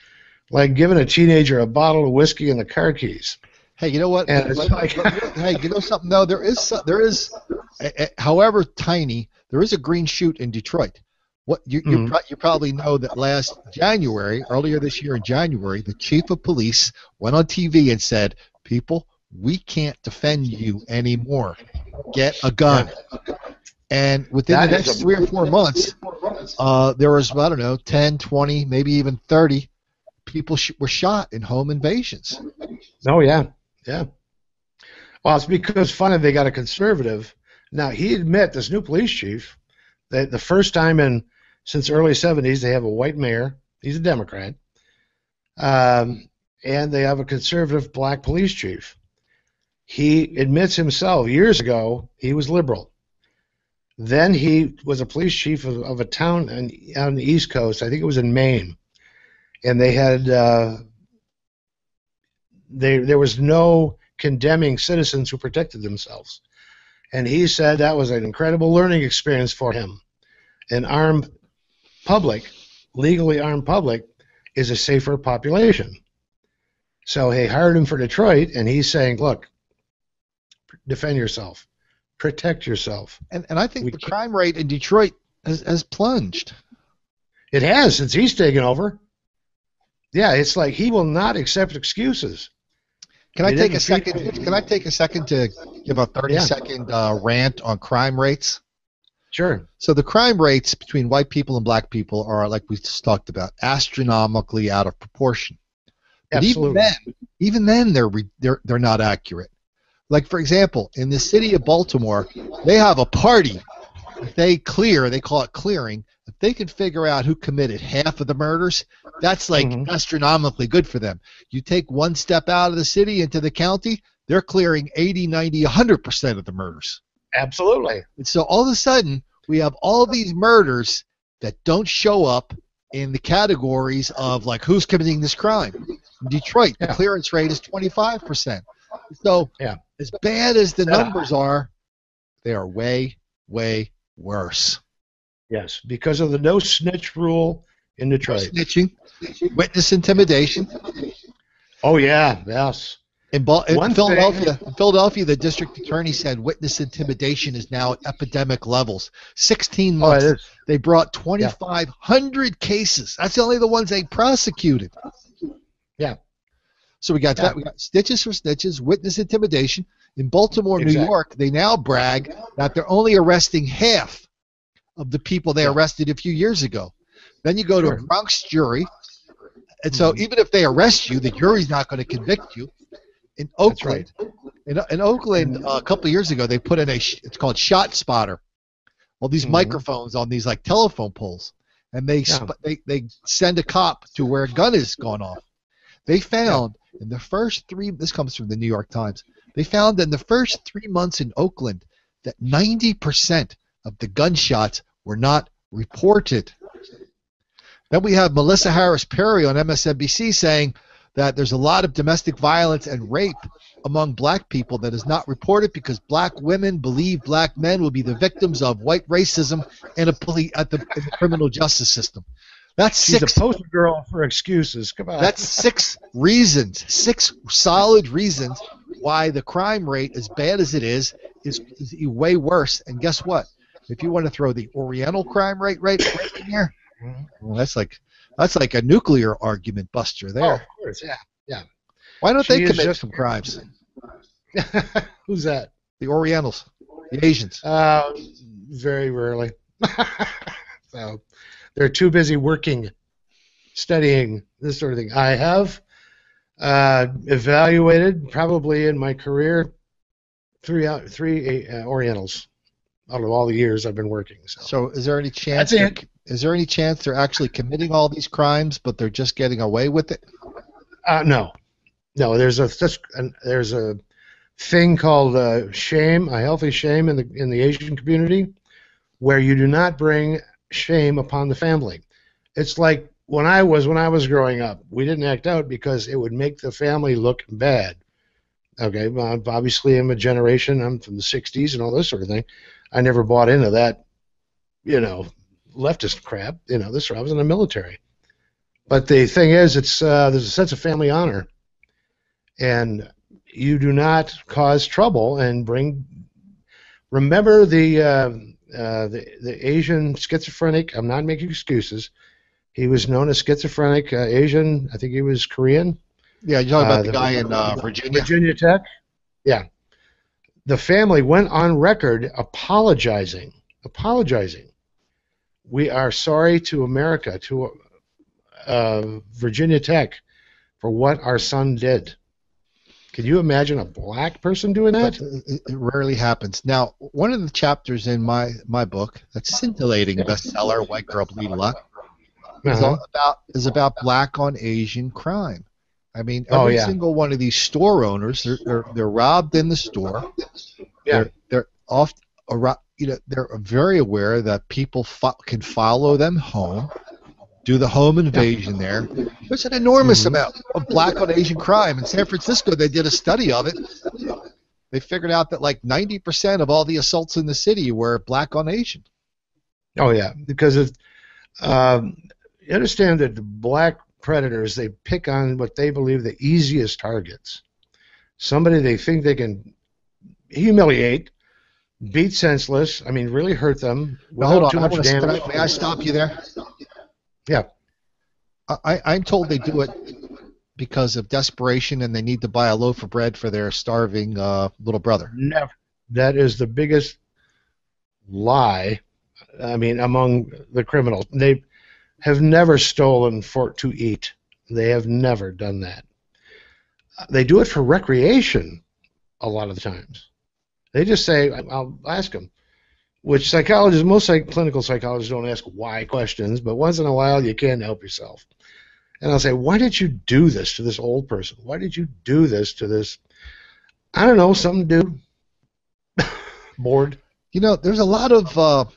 like giving a teenager a bottle of whiskey and the car keys. Hey, you know what? And it's like, hey, you know something? though? There is, however tiny, there is a green shoot in Detroit. What you probably know that earlier this year in January, the chief of police went on TV and said, "People, we can't defend you anymore. Get a gun." And within the next 3 or 4 months, there was, I don't know, 10, 20, maybe even 30 people were shot in home invasions. Oh, yeah. Yeah. Well, it's because finally they got a conservative. Now, he admit, this new police chief, that the first time since early 70s they have a white mayor. He's a Democrat. And they have a conservative black police chief. He admits himself, years ago, he was liberal. Then he was a police chief of a town on the East Coast. I think it was in Maine. And they had there was no condemning citizens who protected themselves. And he said that was an incredible learning experience for him. An armed public, legally armed public, is a safer population. So he hired him for Detroit, and he's saying, look, defend yourself. Protect yourself. And I think the crime rate in Detroit has plunged. It has since he's taken over. Yeah, it's like he will not accept excuses. Can I take a second to give a 30-second rant on crime rates? Sure. So the crime rates between white people and black people are, like we just talked about, astronomically out of proportion. But absolutely. Even then, they're not accurate. Like, for example, in the city of Baltimore, they have a party. If they call it clearing. If they can figure out who committed half of the murders, that's like astronomically good for them. You take one step out of the city into the county, they're clearing 80, 90, 100% of the murders. Absolutely. And so all of a sudden, we have all these murders that don't show up in the categories of, like, who's committing this crime. In Detroit, the clearance rate is 25%. So as bad as the numbers are, they are way, way worse. Yes, because of the no snitch rule in Detroit. No snitching, witness intimidation. Oh, yeah, yes. In Philadelphia, the district attorney said witness intimidation is now at epidemic levels. 16 months, they brought 2,500 cases. That's only the ones they prosecuted. Yeah. So we got that. We got stitches for snitches, witness intimidation, In Baltimore, New Exactly. York, they now brag that they're only arresting half of the people they Yeah. arrested a few years ago. Then you go to a Sure. Bronx jury, and so Mhm. even if they arrest you, the jury's not going to convict you. In That's right. Oakland, in Oakland, And a couple of years ago, they put in it's called Shot Spotter. All these mhm. microphones on these like telephone poles, and Yeah. they send a cop to where a gun is gone off. They Yeah. found in the first three. This comes from the New York Times. They found in the first 3 months in Oakland that 90% of the gunshots were not reported. Then we have Melissa Harris Perry on MSNBC saying that there's a lot of domestic violence and rape among black people that is not reported because black women believe black men will be the victims of white racism in in the criminal justice system. That's She's a six. poster girl for excuses. Come on. That's 6 reasons, 6 solid reasons why the crime rate, as bad as it is way worse. And guess what? If you want to throw the Oriental crime rate right in here, Mhm. well, that's like a nuclear argument buster Oh, there. of course. Yeah. Yeah. Why don't She they is commit just some crimes? Who's that? The Orientals, the Asians. Very rarely. So they're too busy working, studying, this sort of thing. I have evaluated probably in my career three Orientals out of all the years I've been working. So So is there any chance that's it. is there any chance they're actually committing all these crimes, but they're just getting away with it? No, no. There's a thing called shame, a healthy shame in the Asian community, where you do not bring shame upon the family. It's like when I was growing up, we didn't act out because it would make the family look bad. Okay, well, obviously I'm from the '60s and all this sort of thing. I never bought into that, leftist crap. I was in the military. But the thing is, there's a sense of family honor, and you do not cause trouble and bring. Remember the Asian schizophrenic. I'm not making excuses. He was known as schizophrenic Asian. I think he was Korean. Yeah, you're talking about the guy in Virginia. Virginia Tech. Yeah. The family went on record apologizing. We are sorry to America, to Virginia Tech, for what our son did. Can you imagine a black person doing that? But it rarely happens. Now, one of the chapters in my book, that's scintillating bestseller, White Girl Bleed a Lot, is about black on Asian crime. I mean, every single one of these store owners, they're robbed in the store. Yeah. They're off. They're very aware that people can follow them home, do the home invasion there. There's an enormous amount of black on Asian crime. In San Francisco, they did a study of it. They figured out that like 90% of all the assaults in the city were black on Asian. Oh, yeah, because you understand that the black predators, they pick on what they believe the easiest targets. Somebody they think they can humiliate, beat senseless, really hurt them without too much damage. May I stop you there? Yeah. I'm told they do it because of desperation and they need to buy a loaf of bread for their starving little brother. Never. That is the biggest lie, among the criminals. They have never stolen to eat. They have never done that. They do it for recreation a lot of the times. They just say, I'll ask them, which most clinical psychologists don't ask why questions, but once in a while you can't help yourself. And I'll say, why did you do this to this old person? Why did you do this to this, I don't know, some dude? Bored. There's a lot of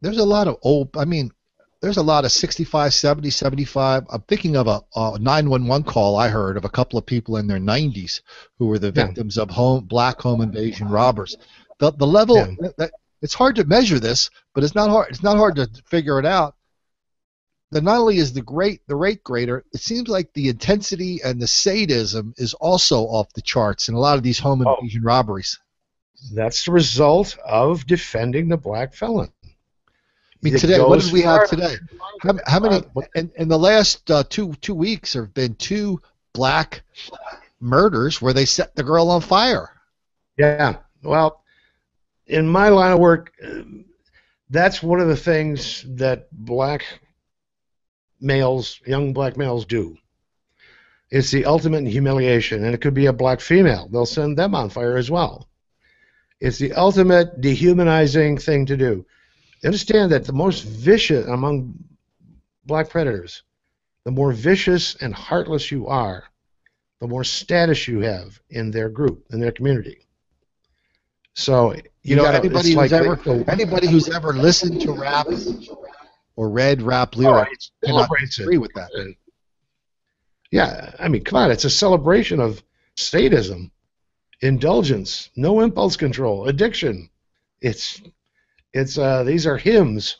there's a lot of 65, 70, 75. I'm thinking of a 911 call I heard of a couple of people in their 90s who were the victims of black home invasion robbers. The level that it's hard to measure this, but it's not hard to figure it out. That not only is the rate greater, it seems like the intensity and the sadism is also off the charts in a lot of these home invasion robberies. That's the result of defending the black felon. Today, what did we have today? How many in the last 2 weeks there have been 2 black murders where they set the girl on fire. Yeah. Well, in my line of work, that's one of the things that black males, young black males, do. It's the ultimate in humiliation, and it could be a black female. They'll send them on fire as well. It's the ultimate dehumanizing thing to do. Understand that the most vicious among black predators, the more vicious and heartless you are, the more status you have in their group, in their community. So You know, anybody who's ever listened to rap or read rap lyrics cannot agree with that. Yeah, I mean, come on, it's a celebration of sadism, indulgence, no impulse control, addiction. It's these are hymns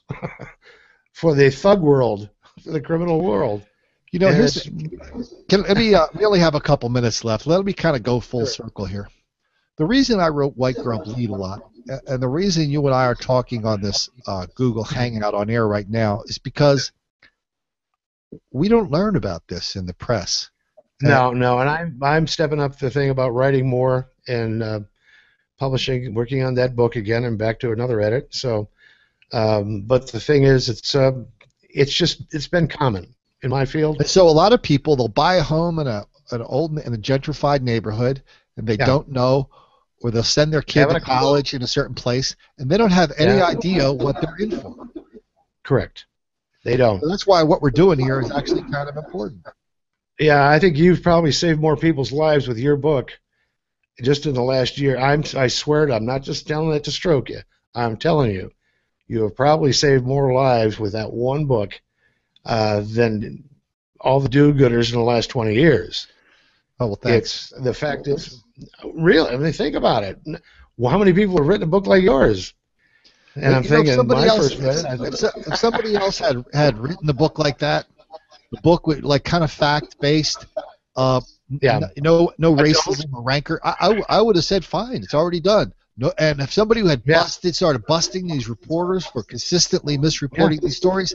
for the thug world, for the criminal world. You know, we only have a couple minutes left. Let me kind of go full circle here. The reason I wrote White Girl Bleed a lot, and the reason you and I are talking on this Google Hangout on air right now, is because we don't learn about this in the press. No, and I'm stepping up the thing about writing more and publishing, working on that book again, and back to another edit. So, but the thing is, it's been common in my field. So a lot of people, they'll buy a home in a gentrified neighborhood, and they don't know, or they'll send their kid to college in a certain place, and they don't have any idea what they're in for. Correct. They don't. So that's why what we're doing here is actually kind of important. Yeah, I think you've probably saved more people's lives with your book just in the last year. I swear it, I'm not just telling it to stroke you. I'm telling you, you have probably saved more lives with that one book than all the do-gooders in the last 20 years. Oh, well, thanks. The fact is, really, I mean, think about it. Well, how many people have written a book like yours? And I'm thinking, if somebody else had written a book like that, the book would like kind of fact-based, no racism or rancor, I would have said, fine, it's already done. No, and if somebody who had started busting these reporters for consistently misreporting these stories,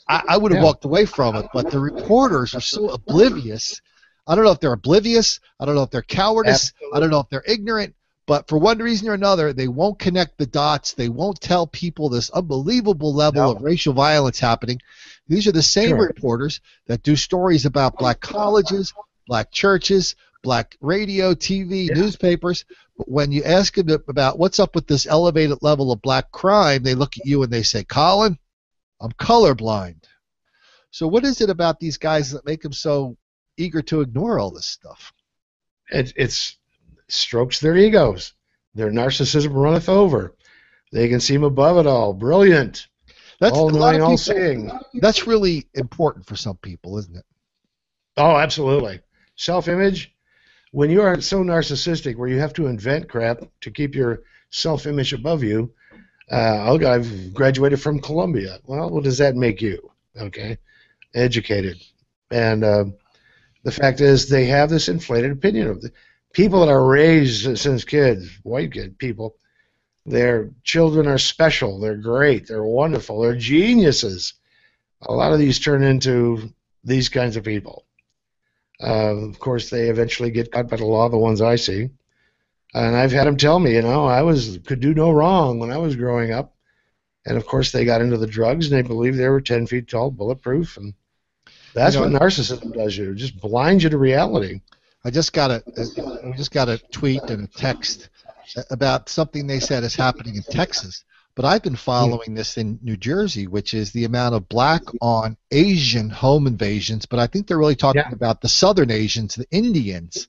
I would have walked away from it. But the reporters are so oblivious. I don't know if they're oblivious. I don't know if they're cowardice. Absolutely. I don't know if they're ignorant. But for one reason or another, they won't connect the dots. They won't tell people this unbelievable level of racial violence happening. These are the same reporters that do stories about black colleges, black churches, black radio, TV, newspapers. But when you ask them about what's up with this elevated level of black crime, they look at you and they say, Colin, I'm colorblind. So what is it about these guys that make them so eager to ignore all this stuff? It's strokes their egos. Their narcissism runneth over. They can seem above it all. Brilliant. That's all knowing, all seeing. That's really important for some people, isn't it? Oh, absolutely. Self-image. When you are so narcissistic where you have to invent crap to keep your self-image above you, I've graduated from Columbia. Well, what does that make you? Okay. Educated. And the fact is they have this inflated opinion of people that are raised since kids, white kid people. Their children are special. They're great. They're wonderful. They're geniuses. A lot of these turn into these kinds of people. Of course, they eventually get caught by the law, the ones I see. And I've had them tell me, I could do no wrong when I was growing up. And, of course, they got into the drugs, and they believed they were 10 feet tall, bulletproof. And that's what narcissism does you. It just blinds you to reality. I just got a tweet and a text about something they said is happening in Texas. But I've been following this in New Jersey, which is the amount of black on Asian home invasions. But I think they're really talking about the Southern Asians, the Indians.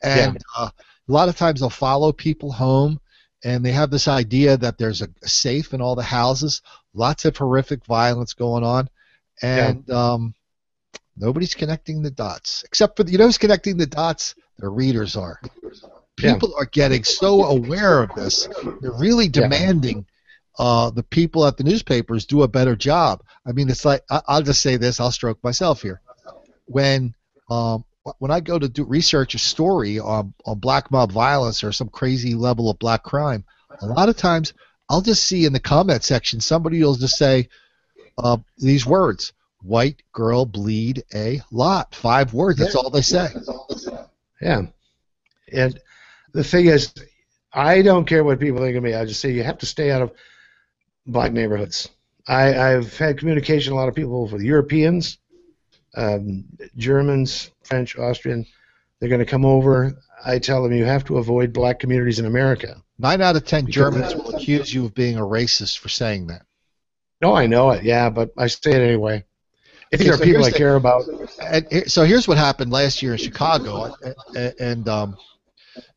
And a lot of times they'll follow people home, and they have this idea that there's a safe in all the houses, lots of horrific violence going on. And nobody's connecting the dots. Except for, who's connecting the dots? Their readers are. People are getting so aware of this. They're really demanding the people at the newspapers do a better job. I mean, it's like, I'll just say this, I'll stroke myself here. When I go to do research a story on black mob violence or some crazy level of black crime, a lot of times I'll just see in the comment section somebody will just say these words, white girl bleed a lot. 5 words, that's all they say. Yeah. And the thing is, I don't care what people think of me. I just say you have to stay out of black neighborhoods. I've had communication, a lot of people with Europeans, Germans, French, Austrian. They're going to come over. I tell them you have to avoid black communities in America. 9 out of 10 Germans will accuse you of being a racist for saying that. No, I know it, yeah, but I say it anyway. If these are people I care about. So here's what happened last year in Chicago, and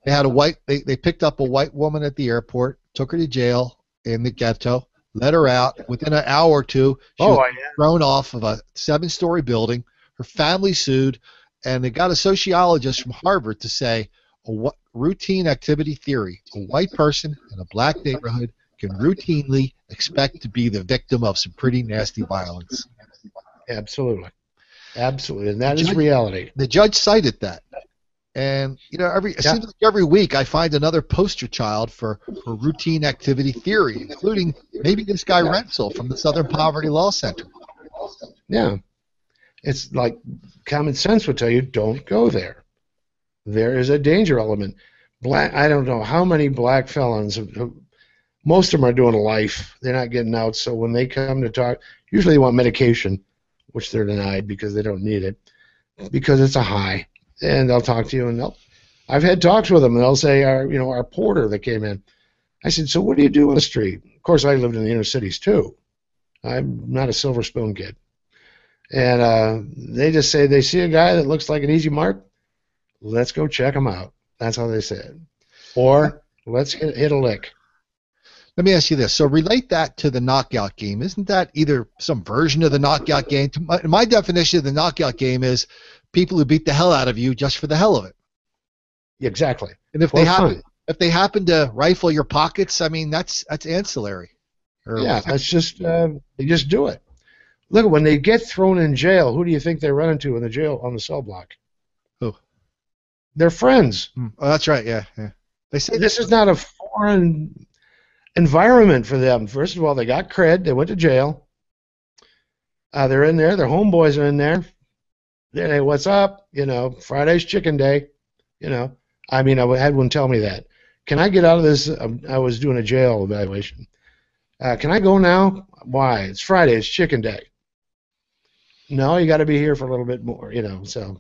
they had they picked up a white woman at the airport, took her to jail in the ghetto, let her out. Within an hour or two, she was thrown off of a 7-story building. Her family sued, and they got a sociologist from Harvard to say routine activity theory. A white person in a black neighborhood can routinely expect to be the victim of some pretty nasty violence. Absolutely. Absolutely. And that is reality. The judge cited that. And, you know, it seems like every week I find another poster child for routine activity theory, including maybe this guy Rensel from the Southern Poverty Law Center. Yeah. It's like common sense would tell you, don't go there. There is a danger element. I don't know how many black felons, most of them are doing life. They're not getting out. So when they come to talk, usually they want medication, which they're denied because they don't need it, because it's a high. And they'll talk to you, and I've had talks with them, and they'll say, our porter that came in. I said, so what do you do on the street? Of course, I lived in the inner cities too. I'm not a silver spoon kid. And they just say they see a guy that looks like an easy mark, let's go check him out. That's how they say it. Or let's hit a lick. Let me ask you this. So relate that to the knockout game. Isn't that either some version of the knockout game? My definition of the knockout game is people who beat the hell out of you just for the hell of it. Exactly. And if they happen to rifle your pockets, I mean that's ancillary. That's just they just do it. Look, when they get thrown in jail, who do you think they run into in the jail on the cell block? Who? Their friends. Oh, that's right. Yeah. They say this is not a foreign environment for them. First of all, they got cred. They went to jail. They're in there. Their homeboys are in there. Hey, what's up? Friday's chicken day. I mean, I had one tell me that. Can I get out of this? I was doing a jail evaluation. Can I go now? Why? It's Friday. It's chicken day. No, you got to be here for a little bit more. So,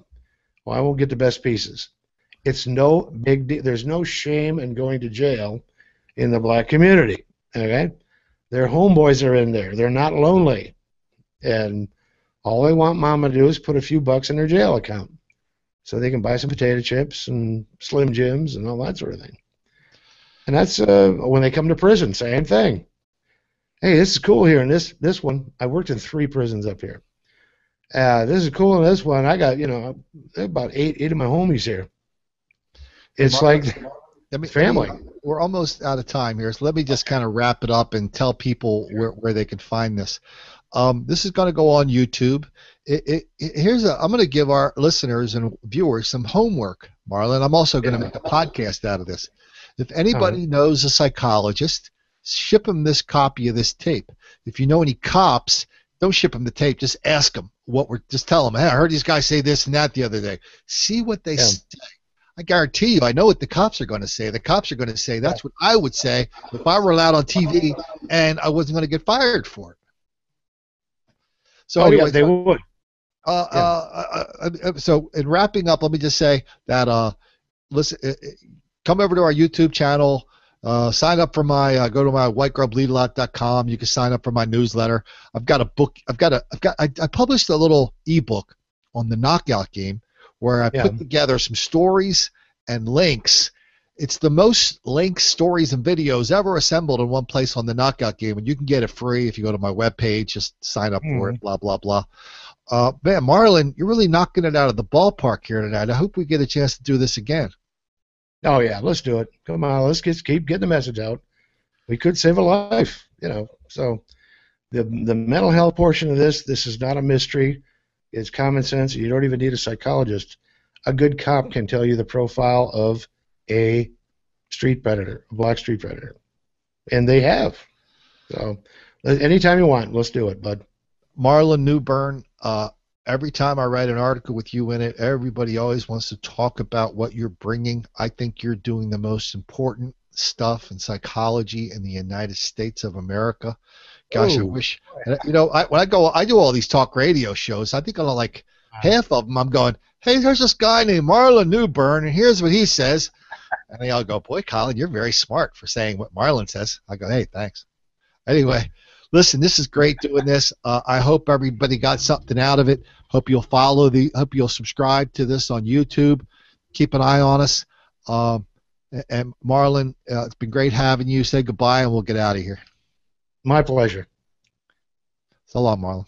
I won't get the best pieces. It's no big deal. There's no shame in going to jail in the black community. Okay, their homeboys are in there. They're not lonely, and all they want Mama to do is put a few bucks in their jail account, so they can buy some potato chips and Slim Jims and all that sort of thing. And that's when they come to prison, same thing. Hey, this is cool here in this one. I worked in 3 prisons up here. This is cool in this one. I got about eight of my homies here. It's like family. We're almost out of time here, so let me just kind of wrap it up and tell people where they can find this. This is going to go on YouTube. I'm going to give our listeners and viewers some homework, Marlin. I'm also going to make a podcast out of this. If anybody knows a psychologist, ship them this copy of this tape. If you know any cops, don't ship them the tape. Just ask them just tell them, hey, I heard these guys say this and that the other day. See what they say. I guarantee you, I know what the cops are going to say. The cops are going to say that's what I would say if I were allowed on TV and I wasn't going to get fired for it. So anyway, they would. So in wrapping up, let me just say that listen, come over to our YouTube channel. Sign up for my go to my whitegirlbleedalot.com. You can sign up for my newsletter. I've got a book. I published a little ebook on the knockout game where I put together some stories and links. It's the most links, stories, and videos ever assembled in one place on the knockout game, and you can get it free if you go to my webpage. Just sign up for it, blah, blah, blah. Man, Marlin, you're really knocking it out of the ballpark here tonight. I hope we get a chance to do this again. Oh, yeah, let's do it. Come on, let's keep getting the message out. We could save a life, So the mental health portion of this is not a mystery. It's common sense. You don't even need a psychologist. A good cop can tell you the profile of a street predator, a black street predator. And they have. So anytime you want, let's do it, bud. Marlin Newburn, every time I write an article with you in it, everybody always wants to talk about what you're bringing. I think you're doing the most important stuff and psychology in the United States of America. Gosh, I Oh, wish, when I do all these talk radio shows. I think on like half of them, I'm going, hey, there's this guy named Marlin Newburn, and here's what he says. And they all go, boy, Colin, you're very smart for saying what Marlin says. I go, hey, thanks. Anyway, listen, this is great doing this. I hope everybody got something out of it. Hope you'll hope you'll subscribe to this on YouTube. Keep an eye on us. And Marlin, it's been great having you. Say goodbye, and we'll get out of here. my pleasure. So long, Marlon.